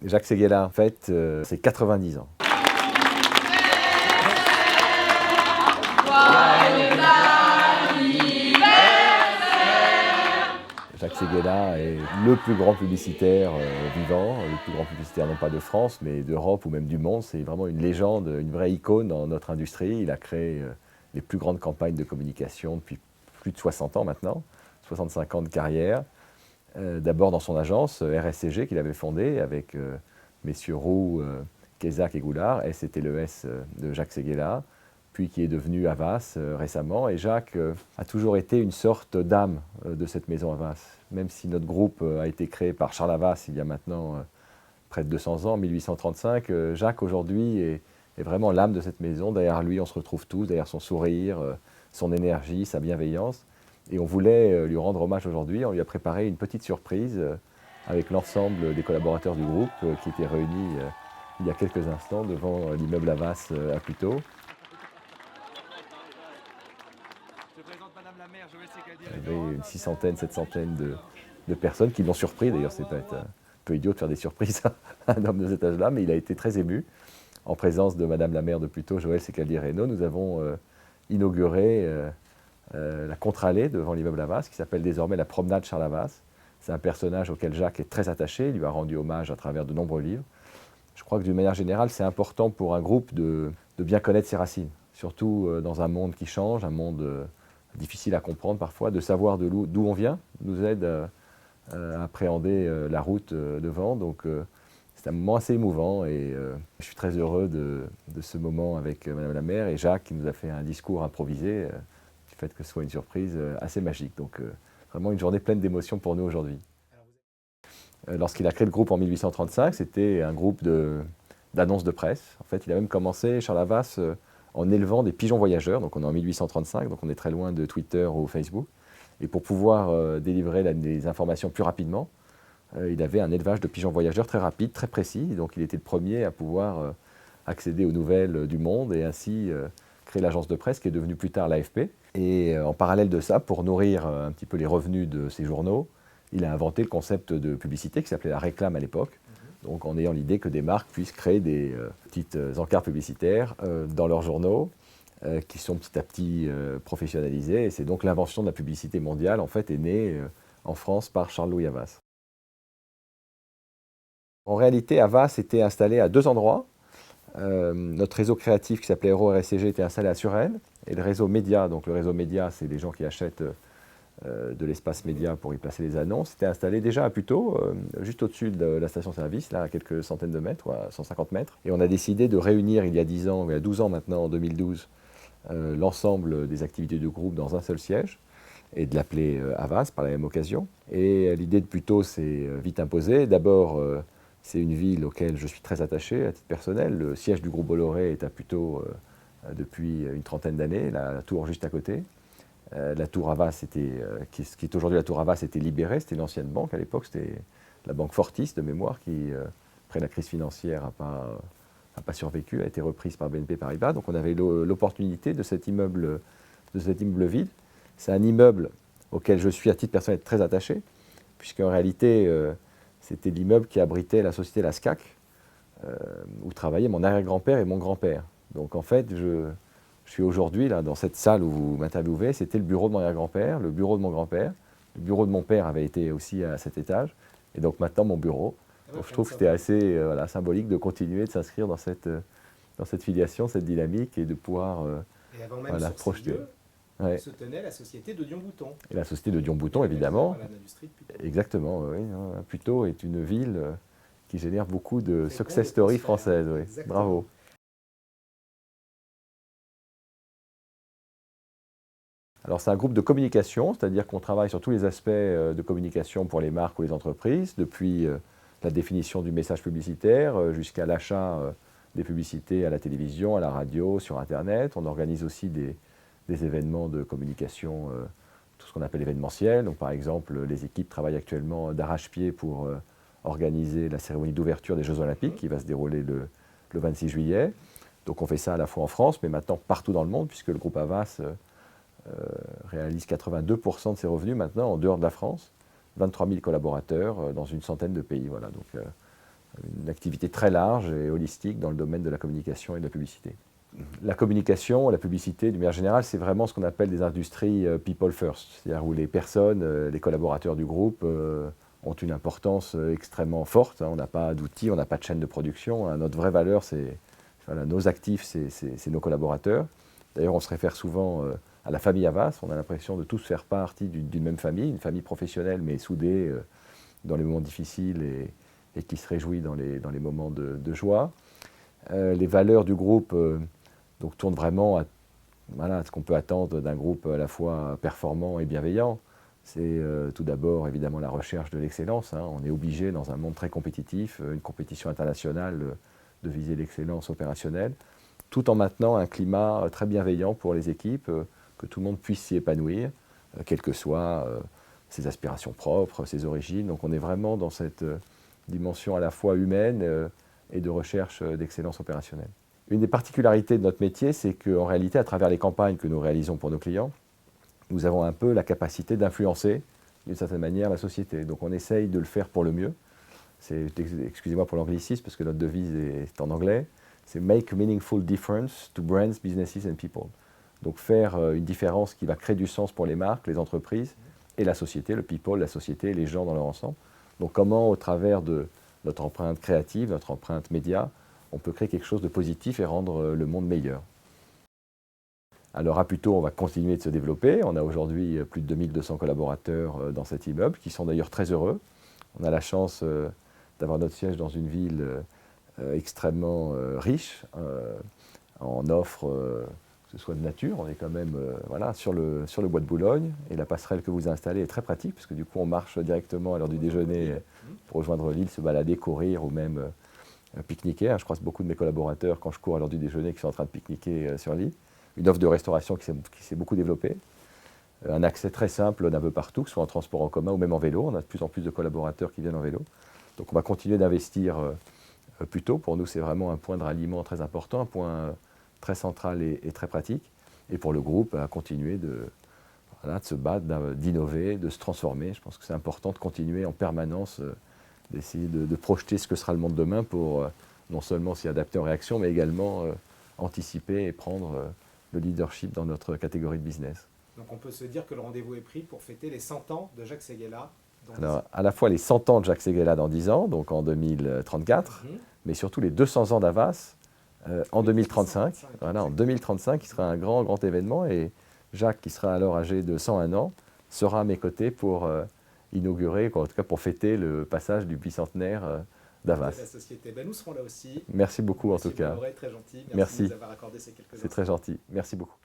Jacques Séguéla, en fait, c'est 90 ans. Jacques Séguéla est le plus grand publicitaire vivant, le plus grand publicitaire non pas de France, mais d'Europe ou même du monde. C'est vraiment une légende, une vraie icône dans notre industrie. Il a créé les plus grandes campagnes de communication depuis plus de 60 ans maintenant, 65 ans de carrière. D'abord dans son agence RSCG qu'il avait fondée avec messieurs Roux, Kézac et Goulard. Et c'était le S de Jacques Séguéla, puis qui est devenu Havas récemment. Et Jacques a toujours été une sorte d'âme de cette maison Havas. Même si notre groupe a été créé par Charles Havas il y a maintenant près de 200 ans, en 1835, Jacques aujourd'hui est vraiment l'âme de cette maison. Derrière lui, on se retrouve tous, derrière son sourire, son énergie, sa bienveillance. Et on voulait lui rendre hommage aujourd'hui. On lui a préparé une petite surprise avec l'ensemble des collaborateurs du groupe qui étaient réunis il y a quelques instants devant l'immeuble Havas à Puteaux. Il y avait une 600aine, 700aine de personnes qui l'ont surpris. D'ailleurs, c'est peut-être un peu idiot de faire des surprises à un homme de cet âge-là, mais il a été très ému. En présence de Madame la maire de Puteaux, Joëlle Secaldi-Reynaud, nous avons inauguré la contre-allée devant l'immeuble Havas, qui s'appelle désormais la promenade Charles Havas. C'est un personnage auquel Jacques est très attaché, il lui a rendu hommage à travers de nombreux livres. Je crois que d'une manière générale, c'est important pour un groupe de bien connaître ses racines, surtout dans un monde qui change, un monde difficile à comprendre parfois, de savoir d'où on vient, nous aide à appréhender la route devant. Donc c'est un moment assez émouvant et je suis très heureux de ce moment avec Madame la maire et Jacques qui nous a fait un discours improvisé, du fait que ce soit une surprise assez magique. Donc vraiment une journée pleine d'émotions pour nous aujourd'hui. Lorsqu'il a créé le groupe en 1835, c'était un groupe d'annonces de presse. En fait, il a même commencé, Charles Havas, en élevant des pigeons voyageurs. Donc on est en 1835, donc on est très loin de Twitter ou Facebook. Et pour pouvoir délivrer des informations plus rapidement, il avait un élevage de pigeons voyageurs très rapide, très précis. Donc il était le premier à pouvoir accéder aux nouvelles du monde et ainsi créer l'agence de presse qui est devenue plus tard l'AFP. Et en parallèle de ça, pour nourrir un petit peu les revenus de ces journaux, il a inventé le concept de publicité qui s'appelait la réclame à l'époque. Donc en ayant l'idée que des marques puissent créer des petites encarts publicitaires dans leurs journaux qui sont petit à petit professionnalisés. Et c'est donc l'invention de la publicité mondiale en fait est née en France par Charles-Louis Havas. En réalité, Havas était installé à deux endroits. Notre réseau créatif qui s'appelait Hero RSCG était installé à Suresnes et le réseau média, donc le réseau média c'est les gens qui achètent de l'espace média pour y placer les annonces, était installé déjà à Puteaux, juste au-dessus de la station-service, là à quelques centaines de mètres, ou à 150 mètres. Et on a décidé de réunir il y a 10 ans, il y a 12 ans maintenant, en 2012, l'ensemble des activités du groupe dans un seul siège et de l'appeler Havas par la même occasion. Et l'idée de Puteaux s'est vite imposée. D'abord, c'est une ville auquel je suis très attaché à titre personnel. Le siège du groupe Bolloré est à Puteaux depuis une trentaine d'années, la tour juste à côté. La tour Havas, qui est aujourd'hui la tour Havas, était libérée. C'était l'ancienne banque à l'époque, c'était la banque Fortis de mémoire qui, après la crise financière, n'a pas survécu, a été reprise par BNP Paribas. Donc on avait l'opportunité de cet immeuble vide. C'est un immeuble auquel je suis à titre personnel très attaché, puisqu'en réalité, c'était l'immeuble qui abritait la société La SCAC, où travaillaient mon arrière-grand-père et mon grand-père. Donc en fait, je suis aujourd'hui là dans cette salle où vous m'interviewez, c'était le bureau de mon arrière-grand-père, le bureau de mon grand-père, le bureau de mon père avait été aussi à cet étage, et donc maintenant mon bureau. Donc je trouve que c'était assez symbolique de continuer de s'inscrire dans cette filiation, cette dynamique, et de pouvoir et avant même projeter. Ouais. Se tenait la société de Dion-Bouton. Et la société de Dion-Bouton, évidemment. Exactement, oui. Puteaux est une ville qui génère beaucoup de success stories françaises. Oui. Bravo. Alors c'est un groupe de communication, c'est-à-dire qu'on travaille sur tous les aspects de communication pour les marques ou les entreprises, depuis la définition du message publicitaire jusqu'à l'achat des publicités à la télévision, à la radio, sur Internet. On organise aussi des événements de communication, tout ce qu'on appelle événementiel. Donc, par exemple, les équipes travaillent actuellement d'arrache-pied pour organiser la cérémonie d'ouverture des Jeux Olympiques qui va se dérouler le 26 juillet. Donc on fait ça à la fois en France, mais maintenant partout dans le monde, puisque le groupe Havas réalise 82% de ses revenus maintenant en dehors de la France, 23 000 collaborateurs dans une centaine de pays. Voilà, donc une activité très large et holistique dans le domaine de la communication et de la publicité. La communication, la publicité, d'une manière générale, c'est vraiment ce qu'on appelle des industries people first, c'est-à-dire où les personnes, les collaborateurs du groupe ont une importance extrêmement forte. On n'a pas d'outils, on n'a pas de chaîne de production. Notre vraie valeur, c'est voilà, nos actifs, c'est nos collaborateurs. D'ailleurs, on se réfère souvent à la famille Havas. On a l'impression de tous faire partie d'une même famille, une famille professionnelle, mais soudée dans les moments difficiles et qui se réjouit dans les moments de joie. Les valeurs du groupe donc, tournent vraiment à voilà, ce qu'on peut attendre d'un groupe à la fois performant et bienveillant. C'est tout d'abord évidemment la recherche de l'excellence. On est obligé dans un monde très compétitif, une compétition internationale, de viser l'excellence opérationnelle, tout en maintenant un climat très bienveillant pour les équipes, que tout le monde puisse s'y épanouir, quelles que soient ses aspirations propres, ses origines. Donc on est vraiment dans cette dimension à la fois humaine et de recherche d'excellence opérationnelle. Une des particularités de notre métier, c'est qu'en réalité, à travers les campagnes que nous réalisons pour nos clients, nous avons un peu la capacité d'influencer d'une certaine manière la société. Donc on essaye de le faire pour le mieux. Excusez-moi pour l'anglicisme, parce que notre devise est en anglais. C'est « Make a meaningful difference to brands, businesses and people ». Donc faire une différence qui va créer du sens pour les marques, les entreprises et la société, le people, la société, les gens dans leur ensemble. Donc comment, au travers de notre empreinte créative, notre empreinte média, on peut créer quelque chose de positif et rendre le monde meilleur. Alors à Puteaux, on va continuer de se développer. On a aujourd'hui plus de 2200 collaborateurs dans cet immeuble qui sont d'ailleurs très heureux. On a la chance d'avoir notre siège dans une ville extrêmement riche en offres, que ce soit de nature. On est quand même voilà, sur le bois de Boulogne et la passerelle que vous installez est très pratique parce que du coup on marche directement à l'heure du déjeuner pour rejoindre l'île, se balader, courir ou même pique-niquer. Je croise beaucoup de mes collaborateurs quand je cours à l'heure du déjeuner qui sont en train de pique-niquer sur l'île. Une offre de restauration qui s'est beaucoup développée. Un accès très simple d'un peu partout, que ce soit en transport en commun ou même en vélo. On a de plus en plus de collaborateurs qui viennent en vélo. Donc on va continuer d'investir Puteaux. Pour nous, c'est vraiment un point de ralliement très important, un point très central et très pratique. Et pour le groupe, à continuer de se battre, d'innover, de se transformer. Je pense que c'est important de continuer en permanence d'essayer de projeter ce que sera le monde demain pour non seulement s'y adapter en réaction, mais également anticiper et prendre le leadership dans notre catégorie de business. Donc on peut se dire que le rendez-vous est pris pour fêter les 100 ans de Jacques Séguéla. Alors, à la fois les 100 ans de Jacques Séguéla dans 10 ans, donc en 2034, mais surtout les 200 ans d'Havas en 2035. Voilà, en 2035, qui sera un grand événement. Et Jacques, qui sera alors âgé de 101 ans, sera à mes côtés pour inaugurer, en tout cas pour fêter le passage du bicentenaire d'Havas. La société. Nous serons là aussi. Merci beaucoup en tout cas. Très gentil. Merci. De nous avoir accordé ces quelques instants. C'est très gentil. Merci beaucoup.